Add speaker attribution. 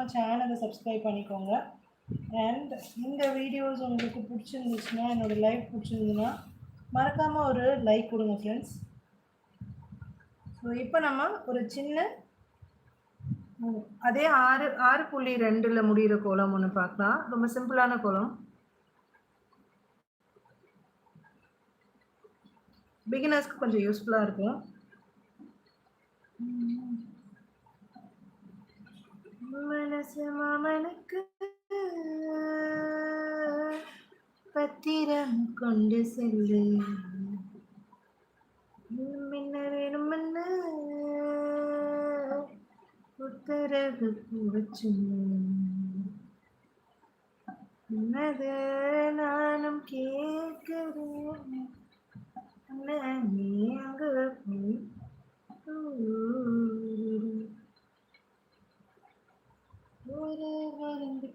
Speaker 1: மறக்காமல் சேனலை சப்ஸ்கிரைப் பண்ணிக்கோங்க. அண்ட் இந்த வீடியோஸ் உங்களுக்கு பிடிச்சிருந்துச்சுன்னா, என்னோடய லைவ் பிடிச்சிருந்துன்னா மறக்காமல் ஒரு லைக் கொடுங்க ஃப்ரெண்ட்ஸ். ஸோ இப்போ நம்ம ஒரு சின்ன அதே 6.2 முடிகிற கோலம் ஒன்று பார்க்கலாம். ரொம்ப சிம்பிளான கோலம், பிகினர்ஸ்க்கு கொஞ்சம் யூஸ்ஃபுல்லாக இருக்கும். மனசு மாமனுக்கு பத்திரம் கொண்டு செல்லு, என்ன வேணும் என்ன உத்தரவு போச்சு, என்னது நானும் கேட்கிறேன், நீ அங்க ஒரு வந்து